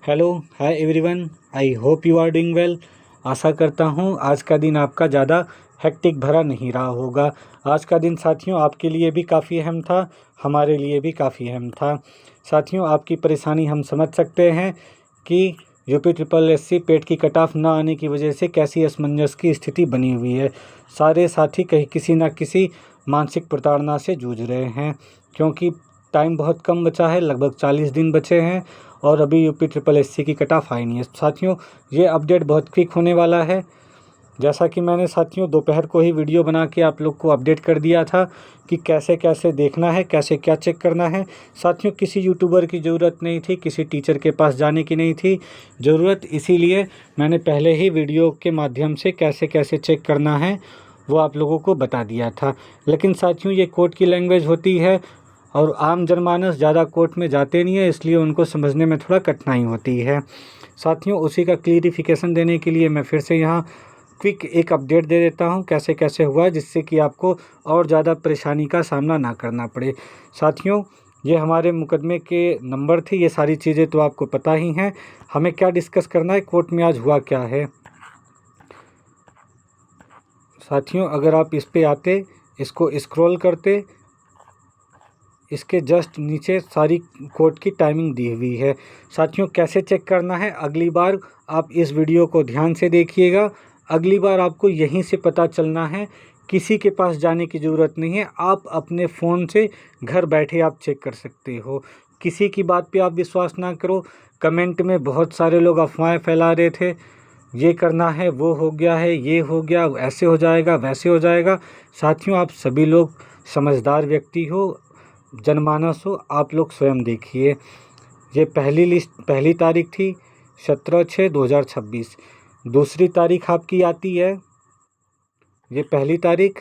Hello, hi everyone, I hope you are doing well. आशा करता हूँ आज का दिन आपका ज़्यादा हेक्टिक भरा नहीं रहा होगा। आज का दिन साथियों आपके लिए भी काफ़ी अहम था, हमारे लिए भी काफ़ी अहम था। साथियों आपकी परेशानी हम समझ सकते हैं कि यूपी ट्रिपल एससी पेट की कट ऑफ ना आने की वजह से कैसी असमंजस की स्थिति बनी हुई है। सारे साथी कहीं किसी न किसी मानसिक प्रताड़ना से जूझ रहे हैं, क्योंकि टाइम बहुत कम बचा है, लगभग 40 दिन बचे हैं और अभी यूपी ट्रिपल एससी की कट ऑफ आई नहीं है। साथियों ये अपडेट बहुत क्विक होने वाला है। जैसा कि मैंने साथियों दोपहर को ही वीडियो बना के आप लोग को अपडेट कर दिया था कि कैसे कैसे देखना है, कैसे क्या चेक करना है। साथियों किसी यूट्यूबर की ज़रूरत नहीं थी, किसी टीचर के पास जाने की नहीं थी ज़रूरत, इसीलिए मैंने पहले ही वीडियो के माध्यम से कैसे कैसे चेक करना है वो आप लोगों को बता दिया था। लेकिन साथियों ये कोर्ट की लैंग्वेज होती है और आम जनमानस ज़्यादा कोर्ट में जाते नहीं है, इसलिए उनको समझने में थोड़ा कठिनाई होती है। साथियों उसी का क्लियरिफिकेशन देने के लिए मैं फिर से यहाँ क्विक एक अपडेट दे देता हूँ कैसे कैसे हुआ, जिससे कि आपको और ज़्यादा परेशानी का सामना ना करना पड़े। साथियों ये हमारे मुकदमे के नंबर थे, ये सारी चीज़ें तो आपको पता ही हैं। हमें क्या डिस्कस करना है, कोर्ट में आज हुआ क्या है। साथियों अगर आप इस पे आते, इसको स्क्रॉल करते, इसके जस्ट नीचे सारी कोर्ट की टाइमिंग दी हुई है। साथियों कैसे चेक करना है, अगली बार आप इस वीडियो को ध्यान से देखिएगा। अगली बार आपको यहीं से पता चलना है, किसी के पास जाने की ज़रूरत नहीं है। आप अपने फ़ोन से घर बैठे आप चेक कर सकते हो। किसी की बात पे आप विश्वास ना करो। कमेंट में बहुत सारे लोग अफवाहें फैला रहे थे, ये करना है, वो हो गया है, ये हो गया, ऐसे हो जाएगा, वैसे हो जाएगा। साथियों आप सभी लोग समझदार व्यक्ति हो, जनमानस हो, आप लोग स्वयं देखिए। ये पहली तारीख थी 17/6/2026। दूसरी तारीख आपकी आती है, ये पहली तारीख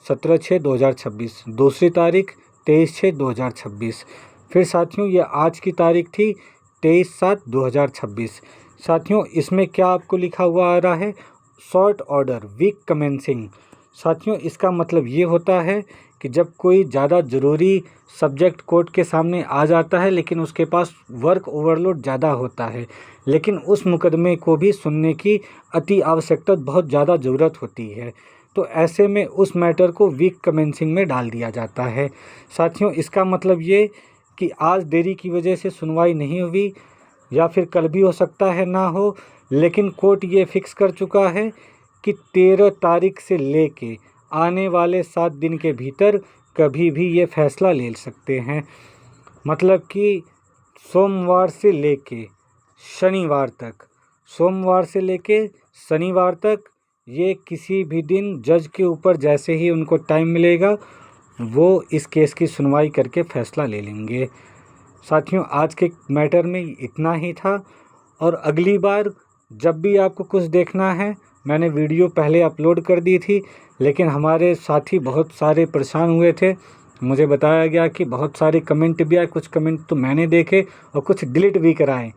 17/6/2026, दूसरी तारीख 23/6/2026। फिर साथियों ये आज की तारीख थी 23/7/2026। साथियों इसमें क्या आपको लिखा हुआ आ रहा है, शॉर्ट ऑर्डर वीक कमेंसिंग। साथियों इसका मतलब ये होता है कि जब कोई ज़्यादा ज़रूरी सब्जेक्ट कोर्ट के सामने आ जाता है, लेकिन उसके पास वर्क ओवरलोड ज़्यादा होता है, लेकिन उस मुकदमे को भी सुनने की अति आवश्यकता बहुत ज़्यादा ज़रूरत होती है, तो ऐसे में उस मैटर को वीक कमेंसिंग में डाल दिया जाता है। साथियों इसका मतलब ये कि आज देरी की वजह से सुनवाई नहीं हुई, या फिर कल भी हो सकता है ना हो, लेकिन कोर्ट ये फिक्स कर चुका है कि 13 तारीख से लेके आने वाले 7 दिन के भीतर कभी भी ये फैसला ले सकते हैं। मतलब कि सोमवार से लेके शनिवार तक, सोमवार से लेके शनिवार तक ये किसी भी दिन जज के ऊपर जैसे ही उनको टाइम मिलेगा वो इस केस की सुनवाई करके फैसला ले लेंगे। साथियों आज के मैटर में इतना ही था, और अगली बार जब भी आपको कुछ देखना है, मैंने वीडियो पहले अपलोड कर दी थी, लेकिन हमारे साथी बहुत सारे परेशान हुए थे। मुझे बताया गया कि बहुत सारे कमेंट भी आए, कुछ कमेंट तो मैंने देखे और कुछ डिलीट भी कराए,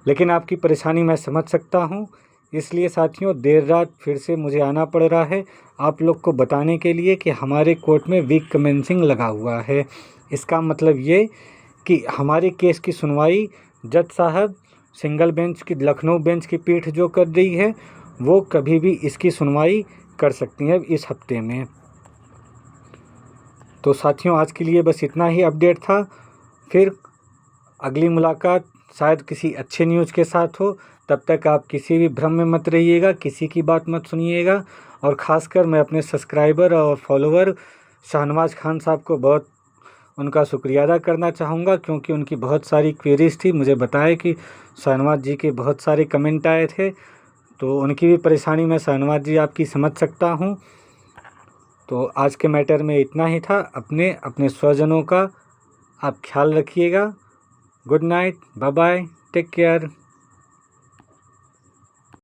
लेकिन आपकी परेशानी मैं समझ सकता हूँ। इसलिए साथियों देर रात फिर से मुझे आना पड़ रहा है आप लोग को बताने के लिए कि हमारे कोर्ट में वीक कमेंसिंग लगा हुआ है। इसका मतलब ये कि हमारे केस की सुनवाई जज साहब सिंगल बेंच की, लखनऊ बेंच की पीठ जो कर रही है, वो कभी भी इसकी सुनवाई कर सकती है इस हफ्ते में। तो साथियों आज के लिए बस इतना ही अपडेट था। फिर अगली मुलाकात शायद किसी अच्छे न्यूज़ के साथ हो। तब तक आप किसी भी भ्रम में मत रहिएगा, किसी की बात मत सुनिएगा। और ख़ासकर मैं अपने सब्सक्राइबर और फॉलोवर शाहनवाज खान साहब को बहुत उनका शुक्रिया अदा करना चाहूँगा, क्योंकि उनकी बहुत सारी क्वेरीज़ थी। मुझे बताया कि शाहनवाज जी के बहुत सारे कमेंट आए थे, तो उनकी भी परेशानी मैं शाहनवाज जी आपकी समझ सकता हूँ। तो आज के मैटर में इतना ही था। अपने स्वजनों का आप ख्याल रखिएगा। Good night, bye bye, take care.